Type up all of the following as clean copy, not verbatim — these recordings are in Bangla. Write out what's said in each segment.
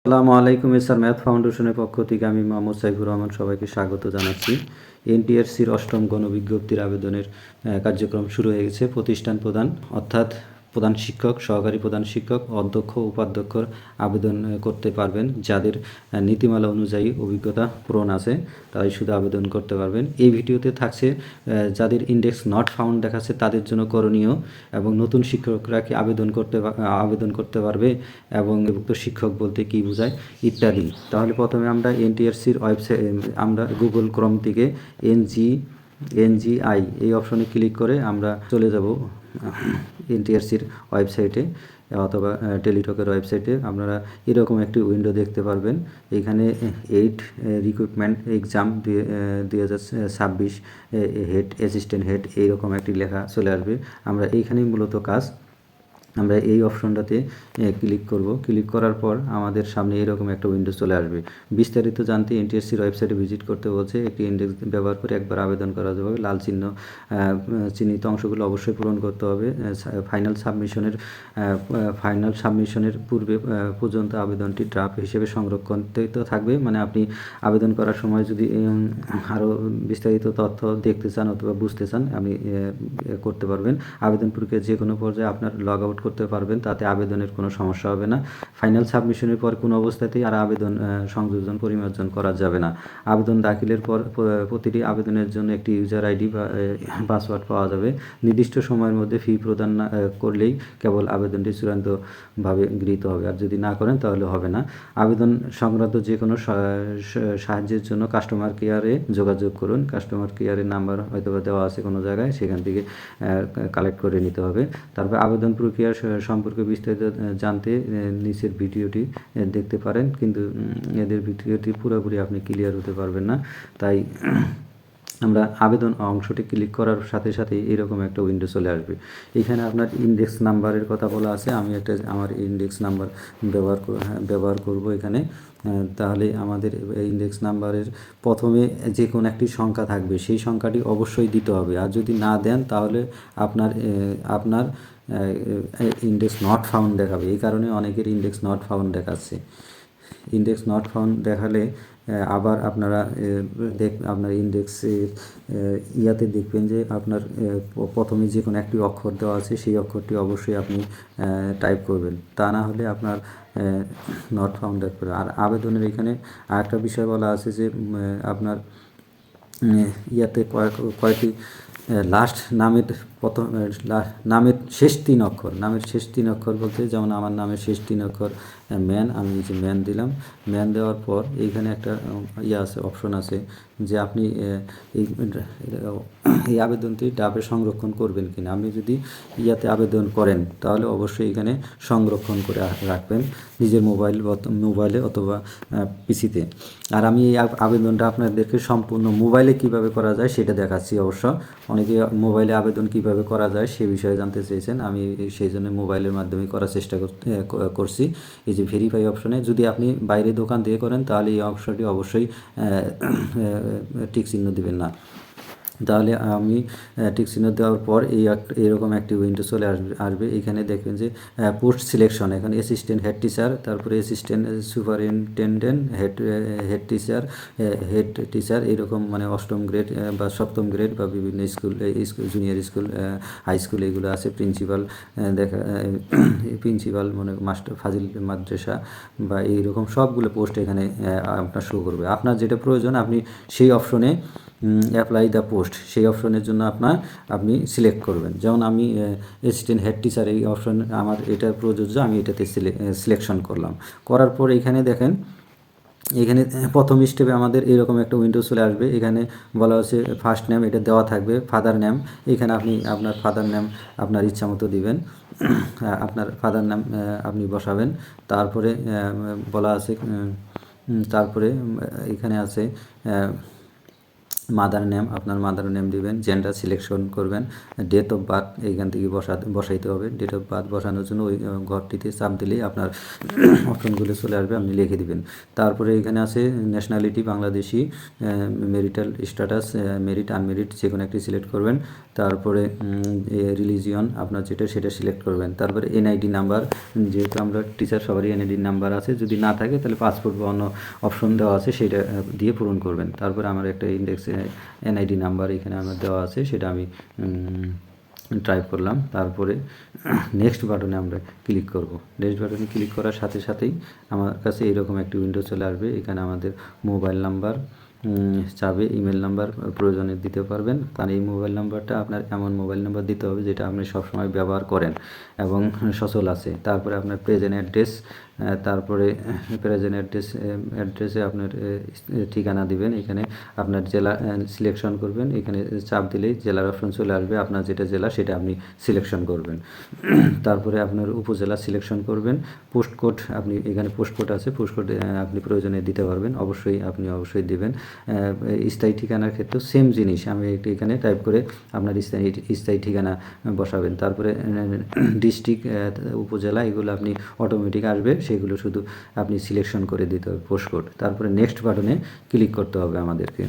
আসসালামু আলাইকুম স্যার, ম্যাথ ফাউন্ডেশনের পক্ষ থেকে আমি মোহাম্মদ সাইফুর রহমান সবাইকে স্বাগত জানাচ্ছি। এনটিআরসির অষ্টম গণবিজ্ঞপ্তির আবেদনের কার্যক্রম শুরু হয়ে গেছে। প্রতিষ্ঠান প্রধান অর্থাৎ প্রধান শিক্ষক, সহকারী প্রধান শিক্ষক, অধ্যক্ষ, উপাধ্যক্ষর আবেদন করতে পারবেন। যাদের নীতিমালা অনুযায়ী অভিজ্ঞতা পূরণ আছে তারাই শুধু আবেদন করতে পারবেন। এই ভিডিওতে থাকছে যাদের ইন্ডেক্স নট ফাউন্ড দেখাচ্ছে তাদের জন্য করণীয়, এবং নতুন শিক্ষকরা কি আবেদন করতে পারবে, এবং নিযুক্ত শিক্ষক বলতে কী বোঝায় ইত্যাদি। তাহলে প্রথমে আমরা এনটিআরসির ওয়েবসাইট, আমরা গুগল ক্রোম থেকে এনজিআই এই অপশনে ক্লিক করে আমরা চলে যাব এনটিআরসির ওয়েবসাইটে অথবা টেলিটকের ওয়েবসাইটে। আপনারা এরকম একটি উইন্ডো দেখতে পারবেন। এখানে 8 recruitment exam 2026 head, assistant head এইরকম একটি লেখা চলে আসবে। আমরা এইখানেই মূলত কাজ। আমরা এই অপশনটাতে ক্লিক করব। ক্লিক করার পর আমাদের সামনে এরকম একটা উইন্ডো চলে আসবে। বিস্তারিত জানতে এনটিআরসির ওয়েবসাইটে ভিজিট করতে বলছে। একটি ইন্ডেক্স ব্যবহার করে একবার আবেদন করা যাবে। লাল চিহ্নিত অংশগুলো অবশ্যই পূরণ করতে হবে। ফাইনাল সাবমিশনের পূর্বে পর্যন্ত আবেদনটি ড্রাফট হিসেবে সংরক্ষিত থাকবে। মানে আপনি আবেদন করার সময় যদি আরও বিস্তারিত তথ্য দেখতে চান অথবা বুঝতে চান, আপনি করতে পারবেন। আবেদন প্রক্রিয়া যে কোনো পর্যায়ে আপনার লগ আউট করতে পারবেন, তাতে আবেদনের কোনো সমস্যা হবে না। ফাইনাল সাবমিশনের পর কোনো অবস্থাতেই আর আবেদন সংযোজন পরিমার্জন করা যাবে না। আবেদন দাখিলের পর প্রতিটি আবেদনের জন্য একটি ইউজার আইডি বা পাসওয়ার্ড পাওয়া যাবে। নির্দিষ্ট সময়ের মধ্যে ফি প্রদান না করলেই কেবল আবেদনটি চূড়ান্তভাবে গৃহীত হবে, আর যদি না করেন তাহলে হবে না। আবেদন সংক্রান্ত যে কোনো সাহায্যের জন্য কাস্টমার কেয়ারে যোগাযোগ করুন। কাস্টমার কেয়ারের নাম্বার হয়তো দেওয়া আছে কোনো জায়গায়, সেখান থেকে কালেক্ট করে নিতে হবে। তারপর আবেদন প্রক্রিয়া সম্পর্কে বিস্তারিত জানতে নিচের ভিডিওটি দেখতে পারেন, কিন্তু এদের ভিডিওটি পুরোপুরি আপনি ক্লিয়ার হতে পারবেন না। তাই আমরা আবেদন অংশটি ক্লিক করার সাথে সাথেই এরকম একটা উইন্ডো চলে আসবে। এখানে আপনার ইন্ডেক্স নাম্বারের কথা বলা আছে। আমি আমার ইন্ডেক্স নাম্বার ব্যবহার করব এখানে। তাহলে আমাদের ইন্ডেক্স নাম্বারের প্রথমে যে কোনো একটি সংখ্যা থাকবে, সেই সংখ্যাটি অবশ্যই দিতে হবে। আর যদি না দেন তাহলে আপনার ইন্ডেক্স নট ফাউন্ড দেখাবে। এই কারণে অনেকের ইন্ডেক্স নট ফাউন্ড দেখাচ্ছে। ইন্ডেক্স নট ফাউন্ড দেখালে আবার আপনারা আপনার ইন্ডেক্সের ইয়াতে দেখবেন যে আপনার প্রথমে যে কোনো একটি অক্ষর দেওয়া আছে, সেই অক্ষরটি অবশ্যই আপনি টাইপ করবেন, তা না হলে আপনার নট ফাউন্ড দেখাবে। আর আবেদনের এখানে আরেকটা বিষয় বলা আছে যে আপনার ইয়াতে কয়েকটি লাস্ট নামের শেষ 3 অক্ষর, বলতে যেমন আমার নামের শেষ 3 অক্ষর ম্যান, আমি যে ম্যান দিলাম। ম্যান দেওয়ার পর এইখানে একটা আছে, অপশন আছে যে আপনি এই আবেদনটি ডাবে সংরক্ষণ করবেন কিনা। আপনি যদি ইয়াতে আবেদন করেন তাহলে অবশ্যই এখানে সংরক্ষণ করে রাখবেন নিজের মোবাইলে অথবা পিসিতে। আর আমি এই আবেদনটা আপনাদেরকে সম্পূর্ণ মোবাইলে কিভাবে করা যায় সেটা দেখাচ্ছি। অবশ্য অনেকে মোবাইলে আবেদন কিভাবে করা যায় সে বিষয়ে জানতে চেয়েছেন। আমি সেই জন্য মোবাইলের মাধ্যমে করার চেষ্টা করছি। এই যে ভেরিফাই অপশনে, যদি আপনি বাইরে দোকান দিয়ে করেন তাহলে এই অপশনটি অবশ্যই টিক চিহ্ন দেবেন না। তাহলে আমি টিক চিহ্ন দেওয়ার পর এরকম একটি উইন্ডো চলে আসবে। এখানে দেখবেন যে পোস্ট সিলেকশন, এখানে অ্যাসিস্ট্যান্ট হেড টিচার, তারপরে অ্যাসিস্ট্যান্ট সুপারিনটেন্ডেন্ট, হেড টিচার এরকম, মানে 8ম গ্রেড বা 7ম গ্রেড বা বিভিন্ন school, junior school, high school এগুলো আছে। প্রিন্সিপাল মানে মাস্টার, ফাজিল মাদ্রাসা বা এইরকম সবগুলো পোস্ট এখানে আপনার শো করবে। আপনার যেটা প্রয়োজন আপনি সেই অপশনে অ্যাপ্লাই দ্য পোস্ট, সেই অপশনের জন্য আপনি সিলেক্ট করবেন। যেমন আমি অ্যাসিস্ট্যান্ট হেড টিচার, এই অপশন আমার এটা প্রযোজ্য, আমি এটাতে সিলেকশন করলাম। করার পর এখানে দেখেন, এখানে প্রথম স্টেপে আমাদের এরকম একটা উইন্ডো চলে আসবে। এখানে বলা হচ্ছে ফার্স্ট নেম, এটা দেওয়া থাকবে। ফাদার নেম, এখানে আপনি আপনার ফাদার নেম আপনার ইচ্ছা মতো দিবেন। আপনার ফাদার নেম আপনি বসাবেন। তারপরে বলা আছে, তারপরে এখানে আছে মাদার নেম, আপনার মাদার নেম দিবেন। জেন্ডার সিলেকশন করবেন। ডেট অফ বার্থ এইখান থেকে বসাইতে হবে। ডেট অফ বার্থ বসানোর জন্য ওই ঘরটিতে চাপ দিলেই আপনার অপশনগুলো চলে আসবে, আপনি লিখে দিবেন। তারপরে এখানে আছে nationality Bangladeshi, marital status merit unmarried যে কোনো একটি সিলেক্ট করবেন। তারপরে রিলিজিয়ন আপনার যেটা সেটা সিলেক্ট করবেন। তারপরে এনআইডি নাম্বার, যেহেতু আমরা টিচার সবারই এনআইডি নাম্বার আছে, যদি না থাকে তাহলে পাসপোর্ট বা অন্য অপশন দেওয়া আছে সেটা দিয়ে পূরণ করবেন। তারপরে আমার একটা ইন্ডেক্স এনআইডি নাম্বার এখানে আমার দেওয়া আছে, সেটা আমি টাইপ করলাম। তারপরে নেক্সট বাটনে আমরা ক্লিক করব। নেক্সট বাটনে ক্লিক করার সাথে সাথেই আমার কাছে এরকম একটি উইন্ডো চলে আসবে। এখানে আমাদের মোবাইল নাম্বার চাবে, ইমেল নাম্বার প্রয়োজনে দিতে পারবেন, কারণ এই মোবাইল নাম্বারটা আপনার এমন মোবাইল নাম্বার দিতে হবে যেটা আপনি সবসময় ব্যবহার করেন এবং সচল আছে। তারপরে আপনার প্রেজেন্ট অ্যাড্রেস, তারপরে প্রেজেন্ট অ্যাড্রেসে আপনার ঠিকানা দিবেন। এখানে আপনার জেলা সিলেকশন করবেন, এখানে চাপ দিলেই জেলার অপশন চলে আসবে, আপনার যেটা জেলা সেটা আপনি সিলেকশন করবেন। তারপরে আপনার উপজেলা সিলেকশন করবেন। পোস্ট কোড, আপনি এখানে পোস্ট কোড আছে, পোস্ট কোড আপনি প্রয়োজনে দিতে পারবেন, আপনি অবশ্যই দিবেন। স্থায়ী ঠিকানার ক্ষেত্রেও সেম জিনিস, আমি এখানে টাইপ করে আপনার স্থায়ী ঠিকানা বসাবেন। তারপরে ডিস্ট্রিক্ট, উপজেলা, এগুলো আপনি অটোমেটিক আসবে, সেগুলো শুধু আপনি সিলেকশন করে দিতে হবে পোস্ট কোড। তারপরে নেক্সট বাটনে ক্লিক করতে হবে আমাদেরকে।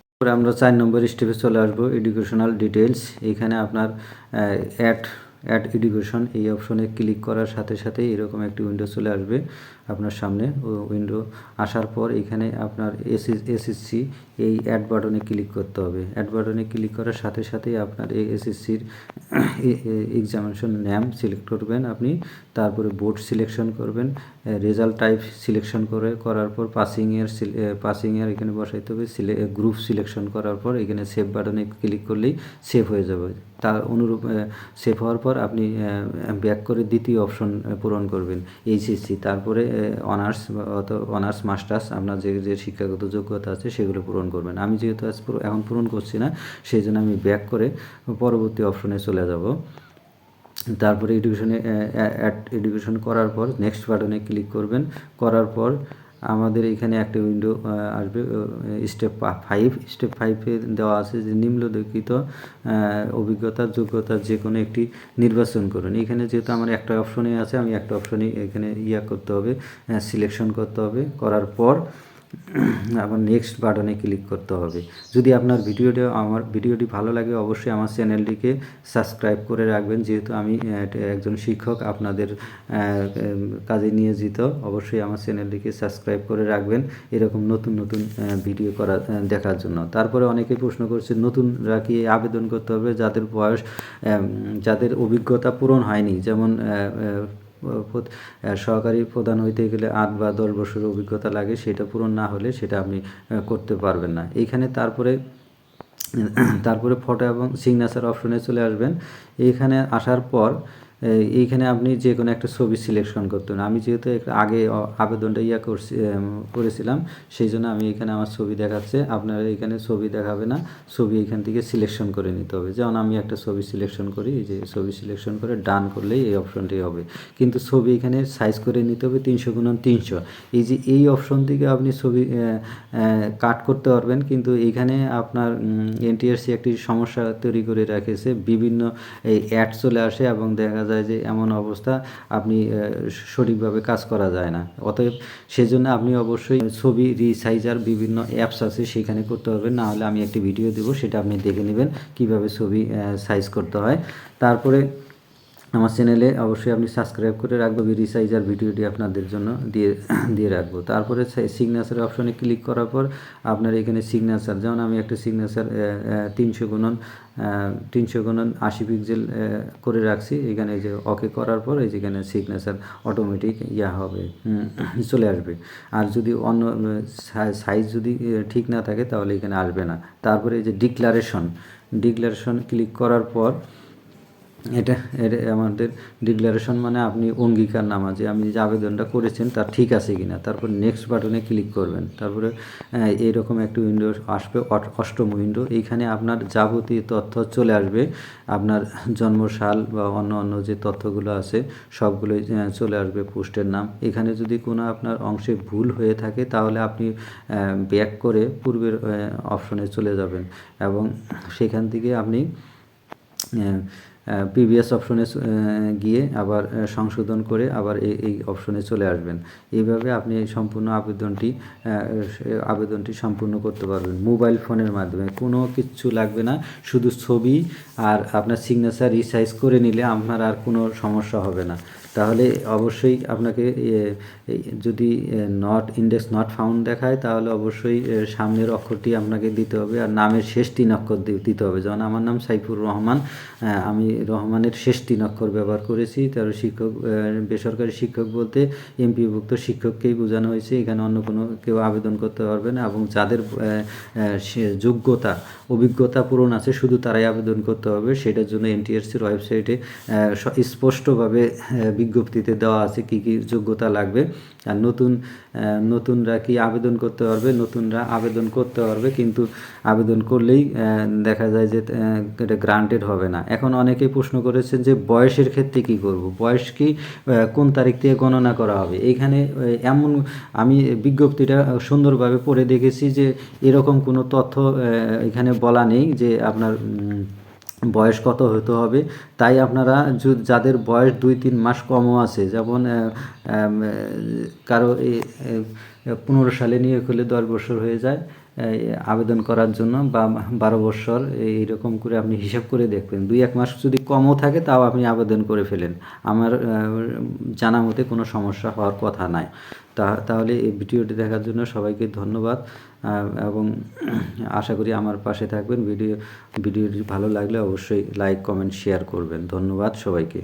তারপরে আমরা 4 নম্বর স্টেপে চলে আসবো, এডুকেশনাল ডিটেলস। এখানে আপনার অ্যাড এডুকেশন এই অপশনে ক্লিক করার সাথে সাথে এরকম একটি উইন্ডো চলে আসবে আপনার সামনে। উইন্ডো আসার পর এখানে আপনার এসএসসি এই অ্যাড বাটনে ক্লিক করতে হবে। অ্যাড বাটনে ক্লিক করার সাথে সাথেই আপনার এই এসএসসির এক্সামিনেশন নেম সিলেক্ট করবেন আপনি। তারপরে বোর্ড সিলেকশন করবেন, রেজাল্ট টাইপ সিলেকশন করার পর পাসিংয়ের এখানে বসাইতে হবে। গ্রুপ সিলেকশন করার পর এখানে সেভ বাটনে ক্লিক করলেই সেভ হয়ে যাবে। তার অনুরূপ সেভ হওয়ার পর আপনি ব্যাক করে দ্বিতীয় অপশন পূরণ করবেন, এইচএসসি। তারপরে অনার্স মাস্টার্স আপনার যে শিক্ষাগত যোগ্যতা আছে সেগুলো পূরণ করবেন। আমি যেহেতু এখন পূরণ করছি না, সেই জন্য আমি ব্যাক করে পরবর্তী অপশনে চলে যাব। তারপরে এডুকেশন করার পর নেক্সট বাটনে ক্লিক করবেন। করার পর আমাদের এখানে একটা উইন্ডো আসবে, স্টেপ 5 দেওয়া আছে যে নিম্নলিখিত যোগ্যতা যে কোনো একটি নির্বাচন করুন। এখানে যেহেতু আমার একটা অপশনে আছে, আমি একটা অপশনে এখানে করতে হবে, সিলেকশন করতে হবে। করার পর আবার নেক্সট বাটনে ক্লিক করতে হবে। যদি আপনার ভিডিওটি ভালো লাগে, অবশ্যই আমার চ্যানেলটিকে সাবস্ক্রাইব করে রাখবেন। যেহেতু আমি একজন শিক্ষক, আপনাদের কাজে নিয়োজিত, অবশ্যই আমার চ্যানেলটিকে সাবস্ক্রাইব করে রাখবেন এরকম নতুন ভিডিও দেখার জন্য। তারপরে অনেকে প্রশ্ন করছে নতুনরা কি আবেদন করতে হবে যাদের অভিজ্ঞতা পূরণ হয়নি, যেমন সহকারী প্রধান হইতে গেলে 8 বা 10 বছরের অভিজ্ঞতা লাগে, সেটা পূরণ না হলে সেটা আপনি করতে পারবেন না। এইখানে তারপরে ফটো এবং সিগনেচার অপশনে চলে আসবেন। এইখানে আসার পর এইখানে আপনি যে কোনো একটা ছবি সিলেকশন করতে হবে। আমি যেহেতু আগে আবেদনটা করেছিলাম, সেই জন্য আমি এখানে আমার ছবি দেখাচ্ছে। আপনারা এখানে ছবি দেখাবে না, ছবি এখান থেকে সিলেকশন করে নিতে হবে। যেমন আমি একটা ছবি সিলেকশন করি, এই যে ছবি সিলেকশন করে ডান করলেই এই অপশনটি হবে। কিন্তু ছবি এখানে সাইজ করে নিতে হবে 300x300। এই অপশন থেকে আপনি ছবি কাট করতে পারবেন, কিন্তু এখানে আপনার এনটিআরসি একটি সমস্যা তৈরি করে রেখেছে। বিভিন্ন এই অ্যাড চলে আসে এবং দেখা যায় যে এমন অবস্থা আপনি সঠিকভাবে কাজ করা যায় না। অতএব সেজন্য আপনি অবশ্যই ছবি রিসাইজার বিভিন্ন অ্যাপস আছে সেখানে করতে হবে, না হলে আমি একটি ভিডিও দেবো, সেটা আপনি দেখে নেবেন কিভাবে ছবি সাইজ করতে হয়। তারপরে আমার চ্যানেলে অবশ্যই আপনি সাবস্ক্রাইব করে রাখবো, রিসাইজার ভিডিওটি আপনাদের জন্য দিয়ে রাখবো। তারপরে সিগনেচার অপশনে ক্লিক করার পর আপনার এখানে সিগনেচার, যেমন আমি একটা সিগনেচার 300x80 পিক্সেল করে রাখছি। এখানে যে ওকে করার পর এই যেখানে সিগনেচার অটোমেটিক হবে, চলে আসবে। আর যদি অন্য সাইজ যদি ঠিক না থাকে তাহলে এখানে আসবে না। তারপরে এই যে ডিক্লারেশন ক্লিক করার পর এটা আমাদের ডিক্লারেশন মানে আপনি অঙ্গীকারনামা, যে আপনি যে আবেদনটা করেছেন তা ঠিক আছে কিনা। তারপর নেক্সট বাটনে ক্লিক করবেন। তারপরে এইরকম একটি উইন্ডো আসবে, অষ্টম উইন্ডো। এইখানে আপনার যাবতীয় তথ্য চলে আসবে, আপনার জন্মসাল বা অন্য যে তথ্যগুলো আছে সবগুলোই চলে আসবে, পোস্টের নাম। এখানে যদি কোনো আপনার অংশে ভুল হয়ে থাকে তাহলে আপনি ব্যাক করে পূর্বের অপশনে চলে যাবেন এবং সেখান থেকে আপনি প্রিভিয়াস অপশনে গিয়ে আবার সংশোধন করে আবার এই অপশনে চলে আসবেন। এইভাবে আপনি এই সম্পূর্ণ আবেদনটি সম্পূর্ণ করতে পারবেন মোবাইল ফোনের মাধ্যমে। কোনো কিচ্ছু লাগবে না, শুধু ছবি আর আপনার সিগনেচার রিসাইজ করে নিলে আপনার আর কোনো সমস্যা হবে না। তাহলে অবশ্যই আপনাকে যদি ইন্ডেক্স নট ফাউন্ড দেখায় তাহলে অবশ্যই সামনের অক্ষরটি আপনাকে দিতে হবে আর নামের শেষ 3 অক্ষর দিতে হবে। যেমন আমার নাম সাইফুর রহমান, আমি রহমানের শেষ 3 অক্ষর ব্যবহার করেছি। তার শিক্ষক, বেসরকারি শিক্ষক বলতে এমপিভুক্ত শিক্ষককেই বোঝানো হয়েছে, এখানে অন্য কোনো কেউ আবেদন করতে পারবে না। এবং যাদের যোগ্যতা অভিজ্ঞতা পূরণ আছে শুধু তারাই আবেদন করতে হবে। সেটার জন্য এনটিআরসির ওয়েবসাইটে স্পষ্টভাবে বিজ্ঞপ্তিতে দেওয়া আছে কী কী যোগ্যতা লাগবে। আর নতুনরা কি আবেদন করতে পারবে, নতুনরা আবেদন করতে পারবে, কিন্তু আবেদন করলেই দেখা যায় যে এটা গ্রান্টেড হবে না। এখন অনেকেই প্রশ্ন করেছেন যে বয়সের ক্ষেত্রে কি করব, বয়স কি কোন তারিখ থেকে গণনা করা হবে। এইখানে এমন আমি বিজ্ঞপ্তিটা সুন্দরভাবে পড়ে দেখেছি যে এরকম কোনো তথ্য এখানে বলা নেই যে আপনার বয়স কত হতে হবে। তাই আপনারা যাদের বয়স 2-3 মাস কমও আছে, যেমন কারো 15 সালে নিয়োগ হলে 10 বছর হয়ে যায় আবেদন করার জন্য, বা 12 বছর, এইরকম করে আপনি হিসাব করে দেখবেন। 2-1 মাস যদি কমও থাকে তাও আপনি আবেদন করে ফেলেন, আমার জানা মতে কোনো সমস্যা হওয়ার কথা নাই। তাহলে এই ভিডিওটি দেখার জন্য সবাইকে ধন্যবাদ, এবং আশা করি আমার পাশে থাকবেন। ভিডিওটি ভালো লাগলে অবশ্যই লাইক, কমেন্ট, শেয়ার করবেন। ধন্যবাদ সবাইকে।